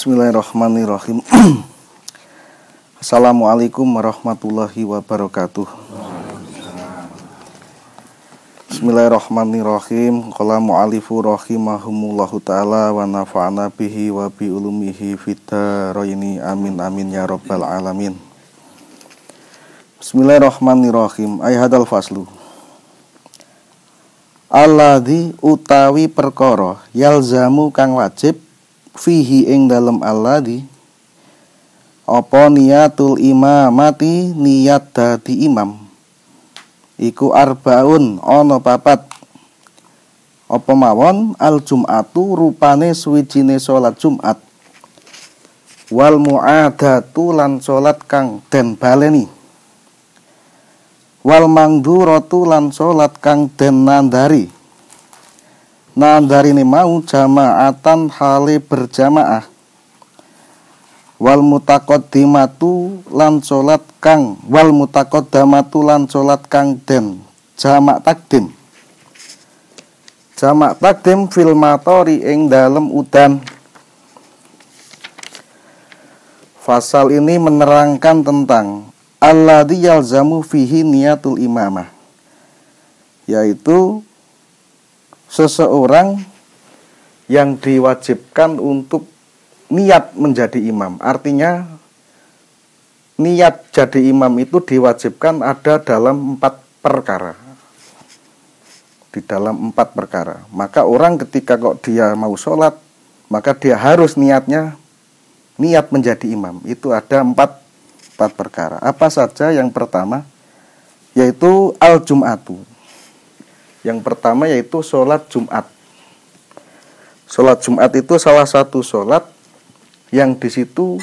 Bismillahirrahmanirrahim. Assalamualaikum warahmatullahi wabarakatuh. Bismillahirrahmanirrahim. Qala mu'alifu rahimahumullahu ta'ala wa nafa'ana bihi wa bi ulumihi fid-dharaini amin amin ya rabbal alamin. Bismillahirrahmanirrahim. Ayhadal faslu. Alladzi utawi perkara yalzamu kang wajib fihi ing dalem alladzi apa niyatul imamati niat dadi imam iku arbaun ana papat apa mawon al jum'atu rupane suwijine salat Jumat wal mu'adatu lan salat kang den baleni wal mangduratu lan salat kang den nandari nandarine mau jamaatan hale berjamaah wal mutaqaddimatu lan salat kang den jamak takdim fil matori ing dalem udan. Fasal ini menerangkan tentang alladzi yalzamu fihi niyatul imamah, yaitu seseorang yang diwajibkan untuk niat menjadi imam. Artinya niat jadi imam itu diwajibkan ada dalam 4 perkara. Di dalam 4 perkara. Maka orang ketika kok dia mau sholat, maka dia harus niat menjadi imam. Itu ada 4 perkara. Apa saja? Yang pertama yaitu al-jum'atu. Yang pertama yaitu sholat Jumat. Sholat Jumat itu salah satu sholat yang di situ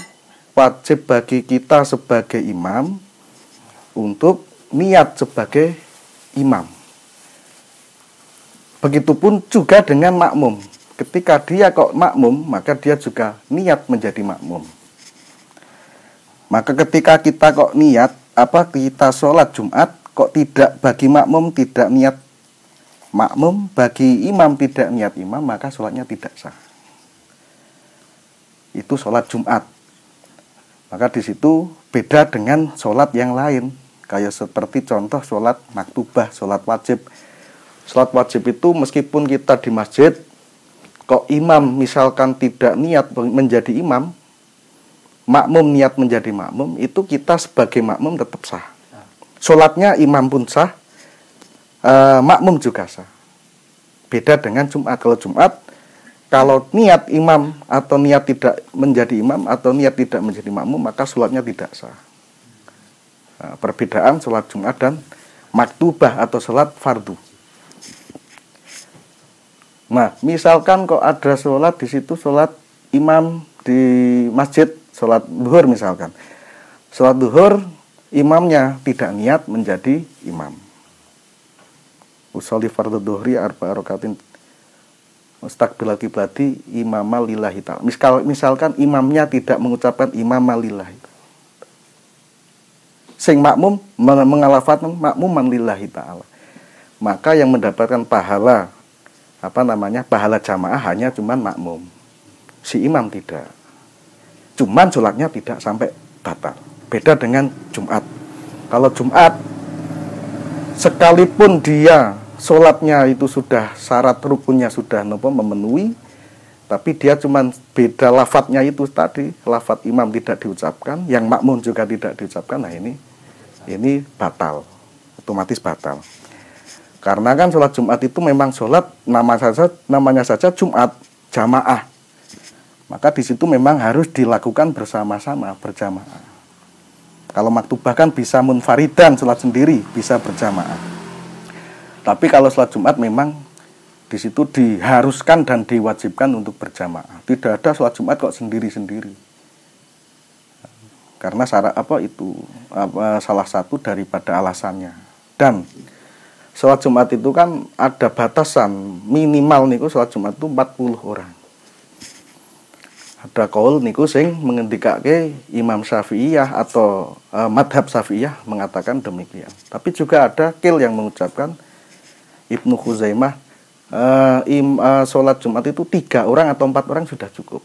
wajib bagi kita sebagai imam untuk niat sebagai imam. Begitupun juga dengan makmum. Ketika dia kok makmum, maka dia juga niat menjadi makmum. Maka ketika kita kok niat, kita sholat Jumat, kok tidak bagi makmum tidak niat makmum, bagi imam tidak niat imam, maka sholatnya tidak sah. Itu sholat Jumat. Maka di situ beda dengan sholat yang lain, kayak seperti contoh sholat maktubah, sholat wajib. Sholat wajib itu meskipun kita di masjid, kok imam misalkan tidak niat menjadi imam, makmum niat menjadi makmum, itu kita sebagai makmum tetap sah. Sholatnya imam pun sah, makmum juga sah. Beda dengan Jumat. Kalau Jumat, kalau niat imam atau niat tidak menjadi imam atau niat tidak menjadi makmum, maka sholatnya tidak sah. Perbedaan sholat Jumat dan maktubah atau sholat fardu. Nah, misalkan kok ada sholat di situ, sholat imam di masjid, sholat duhur misalkan. Sholat duhur, imamnya tidak niat menjadi imam. Usolli fardhu dhuhri arba'a rakaatin mustaqbilal qiblati imama lillahi ta'ala. Misalkan imamnya tidak mengucapkan imama lillahi. Sing makmum mengalafatan makmuman lillahi ta'ala. Maka yang mendapatkan pahala pahala jamaah hanya cuman makmum. Si imam tidak. Cuman sholatnya tidak sampai batal. Beda dengan Jumat. Kalau Jumat sekalipun dia sholatnya itu sudah syarat rukunnya sudah memenuhi, tapi dia cuman beda lafadznya itu tadi, lafadz imam tidak diucapkan, yang makmum juga tidak diucapkan. Nah ini batal, otomatis batal. Karena kan sholat Jumat itu memang sholat namanya saja Jumat jamaah, maka di situ memang harus dilakukan bersama-sama, berjamaah. Kalau maktubah kan bisa munfaridan, sholat sendiri, bisa berjamaah. Tapi kalau sholat Jumat memang di situ diharuskan dan diwajibkan untuk berjamaah. Tidak ada sholat Jumat kok sendiri-sendiri. Karena salah satu daripada alasannya. Dan sholat Jumat itu kan ada batasan minimal niku sholat Jumat itu 40 orang. Ada kaul niku sing mengendikake Imam Syafi'iyah atau madhab Syafi'iyah mengatakan demikian. Tapi juga ada qil yang mengucapkan Ibnu Khuzaimah sholat Jumat itu 3 orang atau 4 orang sudah cukup.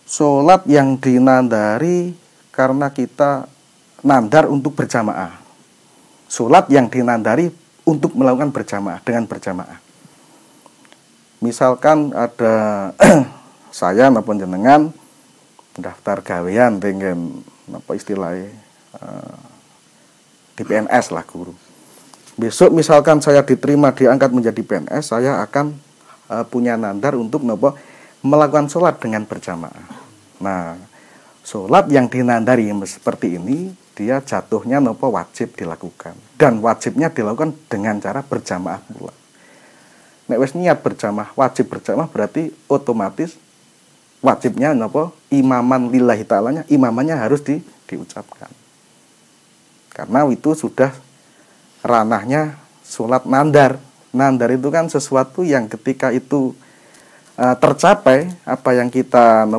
sholat yang dinandari karena kita nandar untuk berjamaah. Sholat yang dinandari untuk melakukan berjamaah, dengan berjamaah. Misalkan ada saya maupun jenengan daftar gawean dengan apa istilahnya di PNS lah guru. Besok misalkan saya diterima diangkat menjadi PNS, saya akan punya nandar untuk melakukan sholat dengan berjamaah. Nah, sholat yang dinandari seperti ini, dia jatuhnya wajib dilakukan. Dan wajibnya dilakukan dengan cara berjamaah pula. Nek wis niat berjamaah, wajib berjamaah berarti otomatis wajibnya imaman lillahi ta'alanya, imamannya harus diucapkan. Karena itu sudah ranahnya sholat nandar. Nandar itu kan sesuatu yang ketika itu tercapai apa yang kita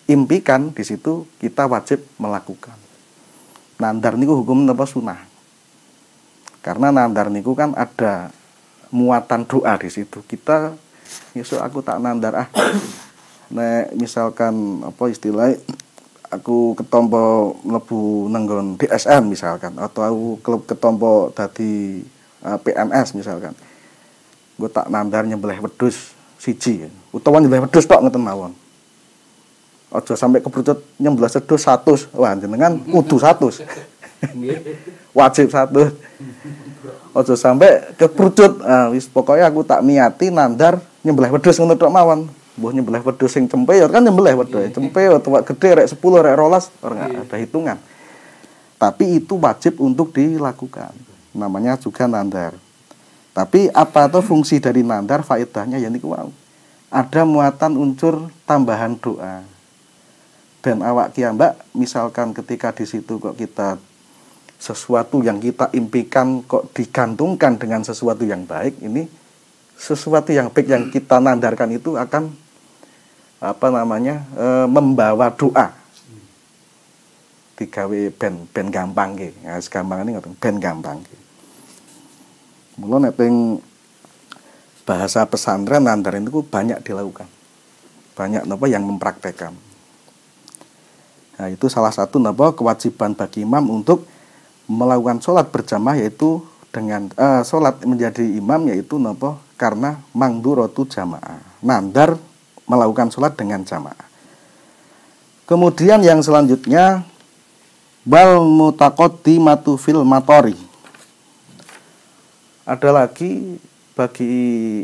impikan, di situ kita wajib melakukan. Nandar niku hukum sunah. Karena nandar niku kan ada muatan doa di situ. Kita besok aku tak nandar nek misalkan apa istilah aku ketompo mlebu nenggon DSM misalkan, atau aku ketompo dadi PNS misalkan. Gue tak nandar nyembelih wedhus siji, utawa nyembelih wedhus tok ngeten mawon. Aja sampai kebrucut nyembelih wedhus 100. Wah, jenengan kudu 100. Wajib 100. Aja sampai kebrucut. Wis pokoknya aku tak niati nandar nyembelih wedhus ngono tok mawon. Mbuh nyembelih wedhus sing cempeyot kan nyembelih wedhus. Cempeyot tuwak gede rek 10 rek 12 ora ada hitungan. Tapi itu wajib untuk dilakukan. Namanya juga nandar. Tapi apa tuh fungsi dari nandar, faedahnya ya niku wau. Ada muatan unsur tambahan doa. Dan awak kiambak misalkan ketika di situ kok kita sesuatu yang kita impikan kok digantungkan dengan sesuatu yang baik, ini sesuatu yang baik yang kita nandarkan itu akan membawa doa. Digawe ben gampang nggih. Ya segampangane ngoten, ben gampang nggih. Mula nek teng bahasa pesantren nandar itu banyak dilakukan. Banyak yang mempraktekkan. Nah, itu salah satu kewajiban bagi imam untuk melakukan sholat berjamaah, yaitu dengan sholat menjadi imam, yaitu karena mangduratu jamaah, nandar melakukan sholat dengan jamaah. Kemudian yang selanjutnya bal mutaqaddimatu fil matori. Ada lagi bagi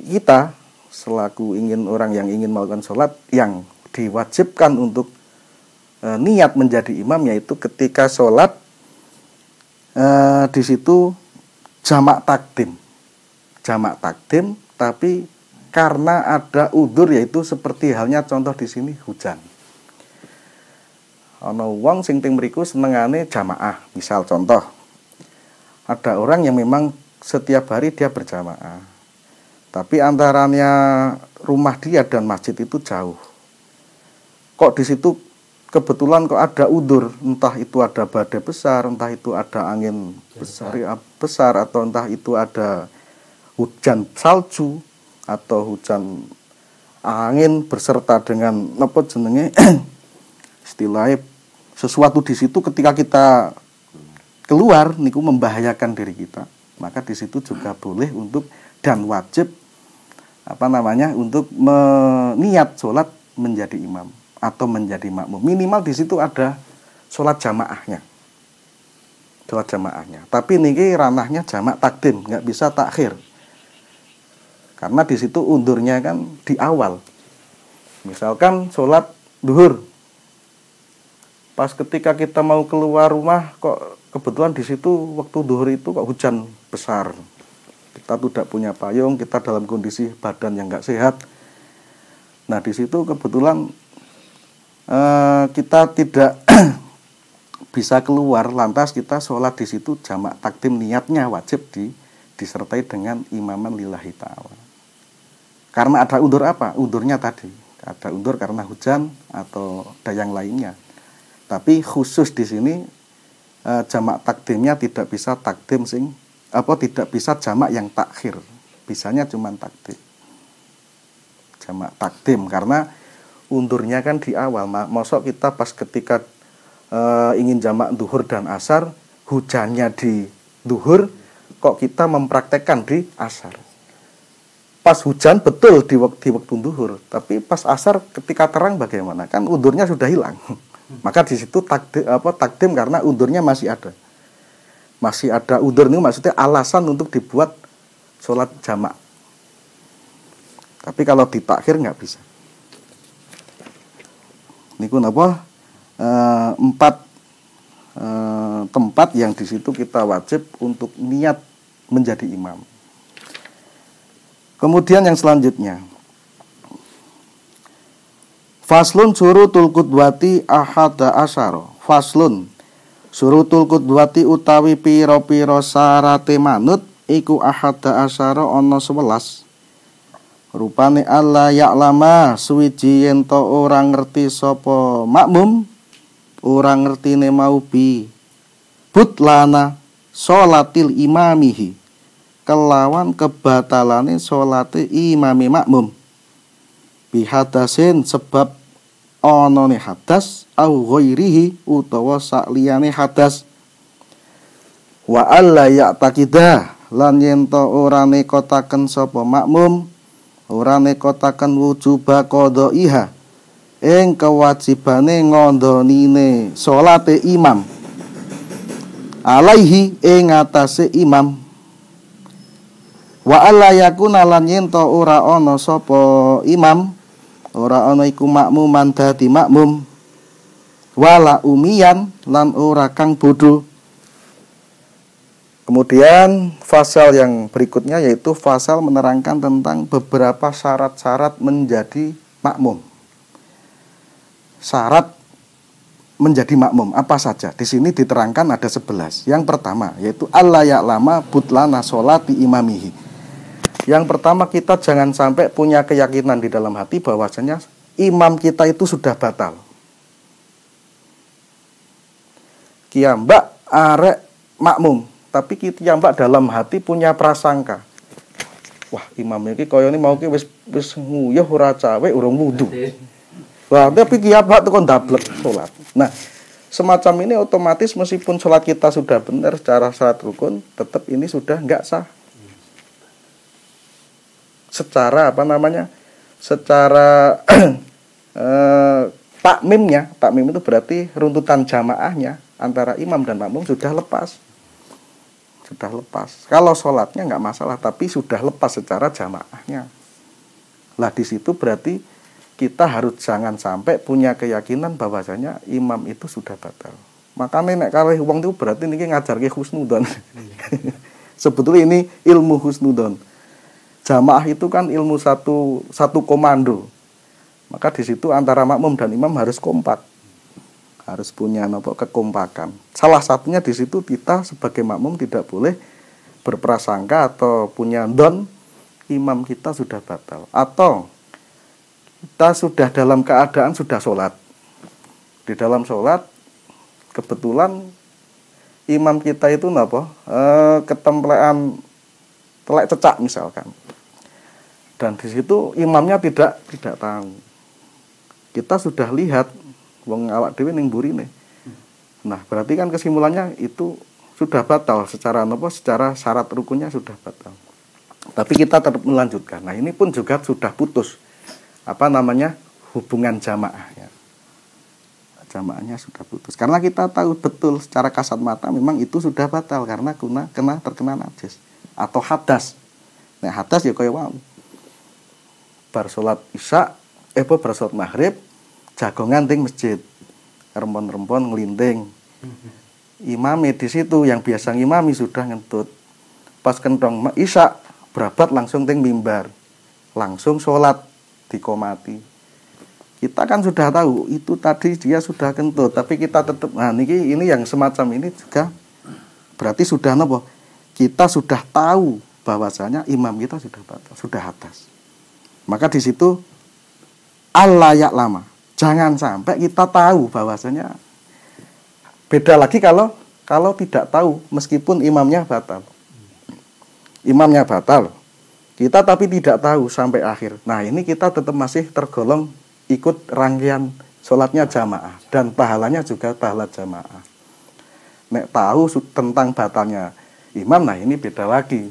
kita selaku orang yang ingin melakukan sholat yang diwajibkan untuk niat menjadi imam, yaitu ketika sholat di situ jamak takdim, tapi karena ada udzur, yaitu seperti halnya contoh di sini hujan. Ana wong sing teng mriku senengane jamaah, misal contoh ada orang yang memang setiap hari dia berjamaah, tapi antaranya rumah dia dan masjid itu jauh. Kok di situ kebetulan kok ada udzur, entah itu ada badai besar, entah itu ada angin besar, atau entah itu ada hujan salju atau hujan angin berserta dengan istilahnya sesuatu di situ ketika kita keluar niku membahayakan diri kita, maka di situ juga boleh untuk dan wajib untuk meniat sholat menjadi imam atau menjadi makmum. Minimal di situ ada sholat jamaahnya. Tapi niki ranahnya jamak takdim, nggak bisa takhir. Karena di situ undurnya kan di awal. Misalkan sholat duhur, pas ketika kita mau keluar rumah kok kebetulan di situ waktu duhur itu kok hujan besar. Kita tidak punya payung, kita dalam kondisi badan yang nggak sehat. Nah di situ kebetulan kita tidak bisa keluar, lantas kita sholat di situ jamak takdim, niatnya wajib disertai dengan imaman lillahi ta'ala. Karena ada undur apa? Undurnya tadi ada undur karena hujan atau ada yang lainnya. Tapi khusus di sini jamak takdimnya tidak bisa takdim tidak bisa jamak yang takhir, bisanya cuma takdim. Jamak takdim karena undurnya kan di awal. Mosok kita pas ketika ingin jamak duhur dan asar, hujannya di duhur, kok kita mempraktekkan di asar. Pas hujan betul di waktu duhur, tapi pas asar ketika terang bagaimana? Kan undurnya sudah hilang. Maka di situ takdim karena undurnya masih ada. Masih ada undur ini maksudnya alasan untuk dibuat sholat jamak. Tapi kalau ditakhir nggak bisa. Ini pun apa? 4 tempat yang di situ kita wajib untuk niat menjadi imam. Kemudian yang selanjutnya, faslun surutul qudwati ahada asyara. Faslun surutul qudwati utawi pira-pira syarate manut iku ahada asyara ana 11. Rupane Allah ya'lama suwiji yen to ora ngerti sapa makmum, ora ngertine maubi butlana sholatil imamihi, kelawan kebatalane sholate imami makmum, bihadasin sebab onone hadas au ghairihi utawa sakliyane hadas, wa alla ya'taqidah lan yen to ora nekotaken sapa makmum, ora nekotaken wujuba qadaiha ing kewajibane ngondonine sholate imam, alaihi ing atase imam, wa alla yakuna lan yen to ora ana sapa imam, ora ana iku makmuman dadi makmum, wala umiyan lan ora kang bodho. Kemudian fasal yang berikutnya yaitu fasal menerangkan tentang beberapa syarat-syarat menjadi makmum. Syarat menjadi makmum apa saja? Di sini diterangkan ada 11. Yang pertama yaitu alla ya'lama butlana sholati imamihi. Yang pertama, kita jangan sampai punya keyakinan di dalam hati bahwasanya imam kita itu sudah batal. Kiambak arek makmum, tapi kiambak dalam hati punya prasangka. Wah, imam iki kaya ini mau ki wis nguyuh ora cawe urung wudu. Wah, tapi kiambak tekan dablek salat. Nah, semacam ini otomatis meskipun salat kita sudah benar secara syarat rukun, tetap ini sudah enggak sah. Secara secara takmim itu berarti runtutan jamaahnya antara imam dan makmum sudah lepas. Kalau sholatnya nggak masalah, tapi sudah lepas secara jamaahnya. Lah di situ berarti kita harus jangan sampai punya keyakinan bahwasanya imam itu sudah batal. Makanya nek kalih wong itu berarti niki ngajarke husnudon. Sebetulnya ini ilmu husnudon. Jamaah itu kan ilmu satu komando. Maka di situ antara makmum dan imam harus kompak. Harus punya kekompakan. Salah satunya di situ kita sebagai makmum tidak boleh berprasangka atau punya don imam kita sudah batal. Atau kita sudah dalam keadaan sudah sholat. Di dalam sholat kebetulan imam kita itu ketemplean telek cecak misalkan. Dan di situ imamnya tidak tahu. Kita sudah lihat wong awak dhewe ning mburine. Nah, berarti kan kesimpulannya itu sudah batal secara syarat rukunnya sudah batal. Tapi kita tetap melanjutkan. Nah, ini pun juga sudah putus hubungan jamaahnya. Jamaahnya sudah putus. Karena kita tahu betul secara kasat mata memang itu sudah batal karena terkena najis atau hadas. Nah, hadas ya kaya wau. Bar salat isya, bar salat maghrib, jagongan ting masjid. Rempon-rempon ngelinting. Imame di situ yang biasa ngimami sudah ngentut. Pas kentong isya, berabat langsung ting mimbar. Langsung salat dikomati. Kita kan sudah tahu itu tadi dia sudah kentut, tapi kita tetap ini yang semacam ini juga berarti sudah kita sudah tahu bahwasanya imam kita sudah batal, sudah hadas. Maka di situ alla ya'lama. Jangan sampai kita tahu bahwasanya beda lagi kalau tidak tahu meskipun imamnya batal. Imamnya batal. Kita tapi tidak tahu sampai akhir. Nah, ini kita tetap masih tergolong ikut rangkaian sholatnya jamaah dan pahalanya juga pahala jamaah. Nek tahu tentang batalnya imam, nah ini beda lagi.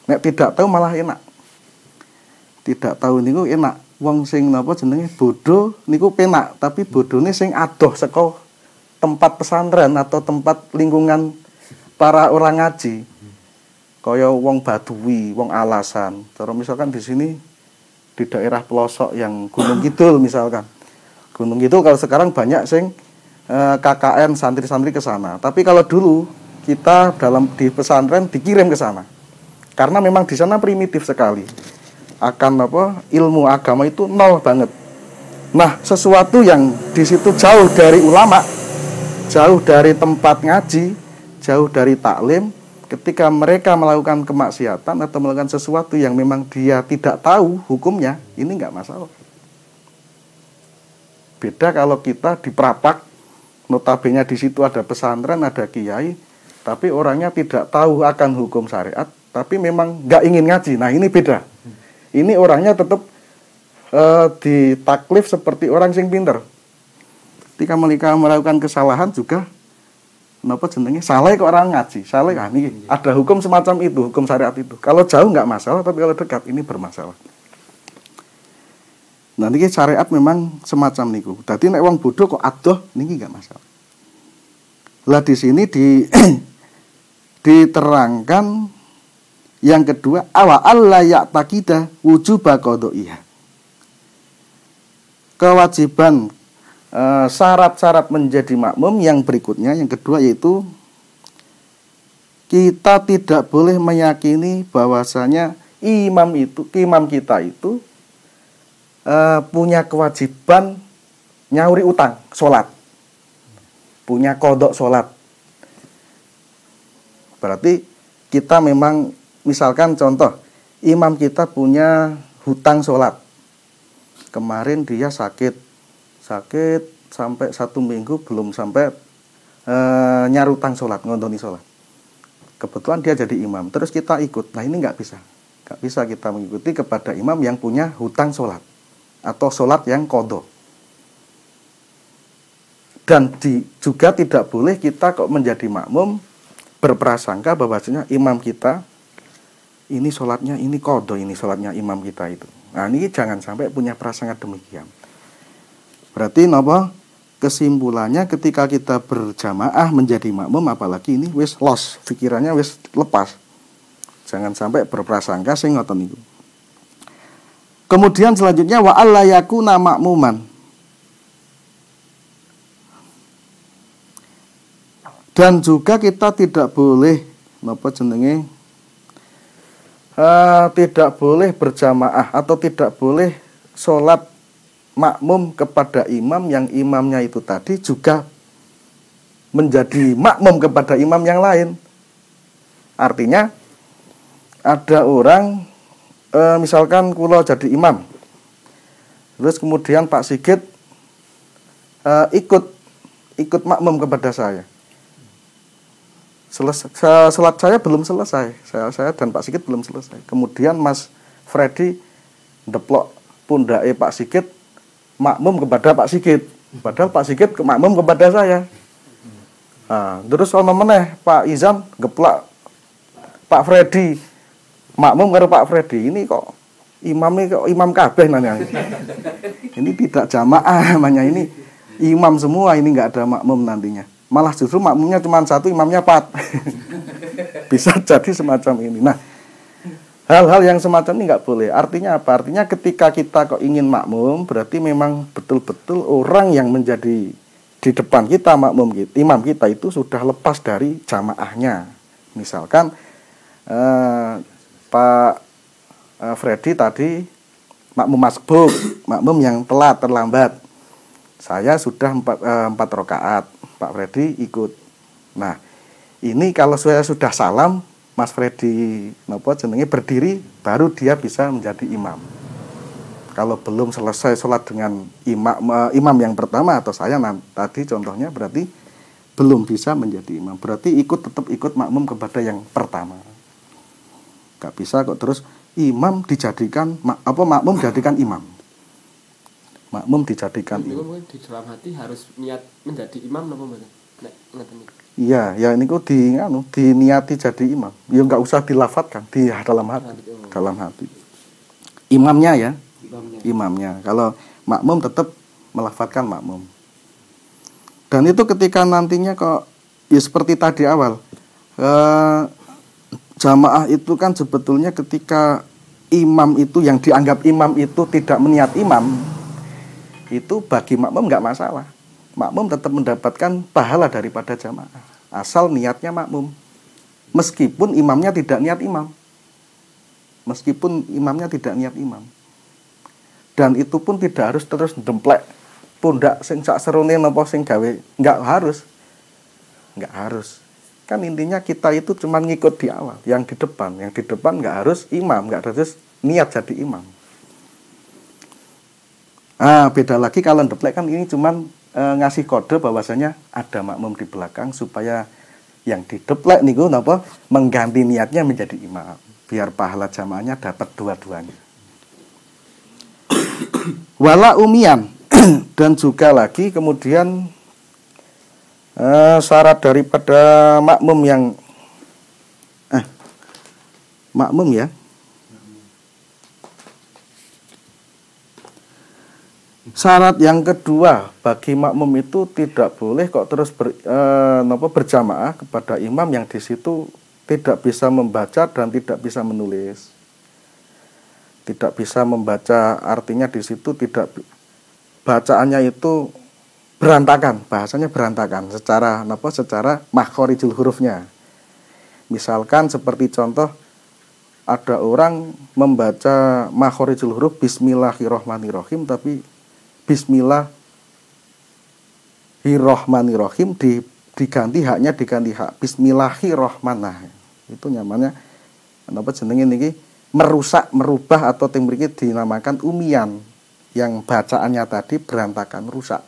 Nek tidak tahu malah enak. Tidak tahu niku enak. Wong sing napa jenenge bodoh niku penak, tapi bodone sing adoh saka tempat pesantren atau tempat lingkungan para orang ngaji. Kaya wong Badui, wong Alasan. Terus misalkan di sini di daerah pelosok yang Gunung Kidul misalkan. Gunung Kidul kalau sekarang banyak sing KKN santri-santri ke sana. Tapi kalau dulu kita di pesantren dikirim ke sana. Karena memang di sana primitif sekali. Akan ilmu agama itu nol banget. Nah, sesuatu yang di situ jauh dari ulama, jauh dari tempat ngaji, jauh dari taklim, ketika mereka melakukan kemaksiatan atau melakukan sesuatu yang memang dia tidak tahu hukumnya, ini enggak masalah. Beda kalau kita di Prapak, notabene di situ ada pesantren, ada kiai, tapi orangnya tidak tahu akan hukum syariat, tapi memang nggak ingin ngaji. Nah ini beda. Ini orangnya tetap ditaklif seperti orang sing pinter. Ketika mereka melakukan kesalahan juga, kenapa jenenge salah kok orang ngaji, salah nih ada hukum semacam itu, hukum syariat itu. Kalau jauh nggak masalah, tapi kalau dekat ini bermasalah. Nah niki syariat memang semacam niku. Dadi nek wong bodoh kok adoh niki enggak masalah. Lah di sini diterangkan yang kedua awa alla ya'taqida wujuba qadaiha. Kewajiban syarat-syarat menjadi makmum yang berikutnya yang kedua yaitu kita tidak boleh meyakini bahwasanya imam kita itu punya kewajiban nyauri utang sholat, punya kodok sholat. Berarti kita memang misalkan contoh imam kita punya hutang sholat, kemarin dia sakit sampai 1 minggu belum sampai nyarutang sholat, ngondoni sholat. Kebetulan dia jadi imam, terus kita ikut. Nah ini nggak bisa kita mengikuti kepada imam yang punya hutang sholat atau sholat yang qadha. Dan juga tidak boleh kita kok menjadi makmum berprasangka bahwasanya imam kita ini sholatnya ini qadha, ini sholatnya imam kita itu. Nah ini jangan sampai punya prasangka demikian. Berarti napa kesimpulannya ketika kita berjamaah menjadi makmum, apalagi ini wis los, pikirannya wis lepas. Jangan sampai berprasangka sing ngoten niku. Kemudian selanjutnya wa alla yakuna makmuman. Dan juga kita tidak boleh tidak boleh berjamaah atau tidak boleh sholat makmum kepada imam yang imamnya itu tadi juga menjadi makmum kepada imam yang lain. Artinya ada orang misalkan kula jadi imam, terus kemudian Pak Sigit ikut makmum kepada saya. Salat saya belum selesai, saya dan Pak Sigit belum selesai. Kemudian Mas Freddy deplok pundake Pak Sigit makmum kepada Pak Sigit, padahal Pak Sigit makmum kepada saya. Nah, terus ono meneh Pak Izam geplak Pak Freddy makmum karo Pak Freddy. Ini kok imamnya kok imam kabeh namanya. Ini tidak jamaah namanya, ini imam semua, ini enggak ada makmum nantinya. Malah justru makmumnya cuma satu, imamnya 4. Bisa jadi semacam ini. Nah, hal-hal yang semacam ini enggak boleh. Artinya apa? Artinya ketika kita kok ingin makmum, berarti memang betul-betul orang yang menjadi di depan kita makmum kita, imam kita itu sudah lepas dari jamaahnya. Misalkan Pak Freddy tadi makmum masbuk, makmum yang terlambat. Saya sudah 4 rakaat, Pak Freddy ikut. Nah, ini kalau saya sudah salam, Mas Freddy berdiri, baru dia bisa menjadi imam. Kalau belum selesai sholat dengan imam yang pertama atau saya tadi contohnya, berarti belum bisa menjadi imam. Berarti tetap ikut makmum kepada yang pertama. Gak bisa kok terus imam dijadikan makmum dijadikan imam. makmum dijadikan imam. Di dalam hati harus niat menjadi imam napa mboten? Nek ngeten iki. Iya, ya niku diniati jadi imam. Ya enggak usah dilafatkan di dalam hati. Dalam hati. Imamnya ya. Imamnya. Kalau makmum tetap melafatkan makmum. Dan itu ketika nantinya kok ya seperti tadi awal. Jamaah itu kan sebetulnya ketika imam itu yang dianggap imam itu tidak meniat imam, itu bagi makmum enggak masalah. Makmum tetap mendapatkan pahala daripada jamaah asal niatnya makmum, meskipun imamnya tidak niat imam, dan itu pun tidak harus terus demplek pundak sing sak serune napa sing gawe, enggak harus. Kan intinya kita itu cuma ngikut di awal, yang di depan enggak harus imam, enggak harus niat jadi imam. Beda lagi kalau demplek kan ini cuman ngasih kode bahwasanya ada makmum di belakang supaya yang dideplek niku napa mengganti niatnya menjadi imam biar pahala jamaahnya dapat dua-duanya. Wala umian dan juga lagi kemudian syarat daripada makmum yang makmum ya. Syarat yang kedua bagi makmum itu tidak boleh kok terus berjamaah kepada imam yang di situ tidak bisa membaca dan tidak bisa menulis. Tidak bisa membaca artinya di situ tidak bacaannya itu berantakan, bahasanya berantakan secara makhorijul hurufnya. Misalkan seperti contoh ada orang membaca makhorijul huruf bismillahirrahmanirrahim tapi Bismillahirrahmanirrahim diganti haknya diganti hak Bismillahirrahmanirrahim. Itu namanya jenenge niki merubah atau yang mriki dinamakan umian, yang bacaannya tadi berantakan, rusak.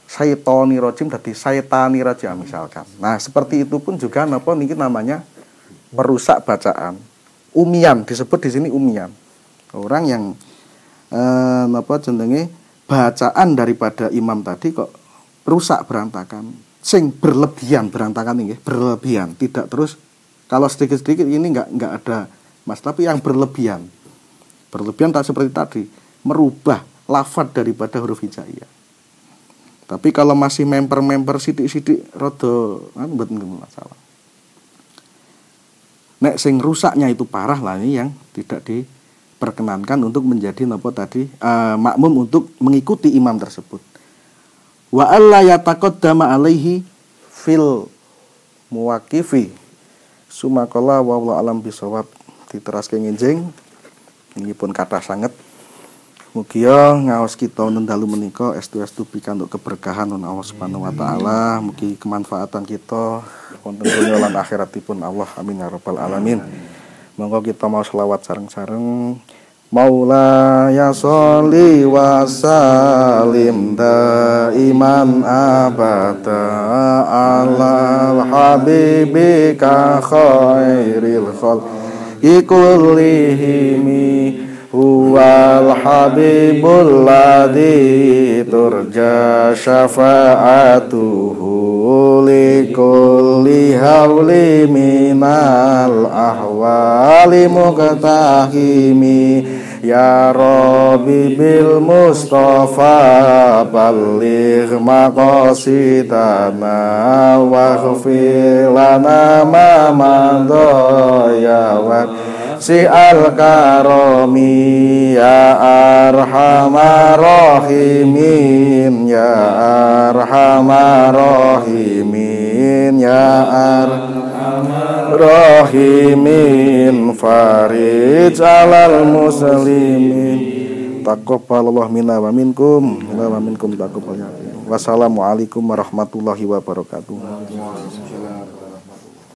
Syaitani rajim dadi syaitani rajim misalkan. Nah, seperti itu pun juga niki namanya merusak bacaan. Umian disebut di sini umian. Orang yang bacaan daripada imam tadi kok rusak berantakan, sing berlebihan berantakan ini berlebihan, tidak terus kalau sedikit-sedikit ini enggak ada mas, tapi yang berlebihan tak seperti tadi merubah lafadz daripada huruf hijaiyah. Tapi kalau masih member sidik-sidik rodo mboten masalah. Nek sing rusaknya itu parah lah, ini yang tidak diperkenankan untuk menjadi makmum untuk mengikuti imam tersebut. Wa alla yataqaddama alaihi fil muwaqifi. Sumakala wallahu alam bisawab. Diteraske nginjing ini pun kata sanget. Mugia ngaos kita nendalu menika estu-estu pikantuk keberkahan Allah Subhanahu wa taala, mugi kemanfaatan kita wonten donya lan akhiratipun Allah, amin ya rabbal alamin. Monggo kita mau selawat sareng-sareng. Maulaya sholli wa sallim daiman abada alal habibika khairil khalqi kullihimi huwal habibul ladzi turja syafa'atuhu likulli hawli minal ahwali muqtahimi ya Rabbi bil Mustafa balligh maqasidana waghfir lana ma madaya wa si al-karami ya arhamar rahimin ya arhamar rahimin ya arhamar rahimin farij alal muslimin taqabbalallahu minna wa minkum taqabbal. Wassalamualaikum warahmatullahi wabarakatuh.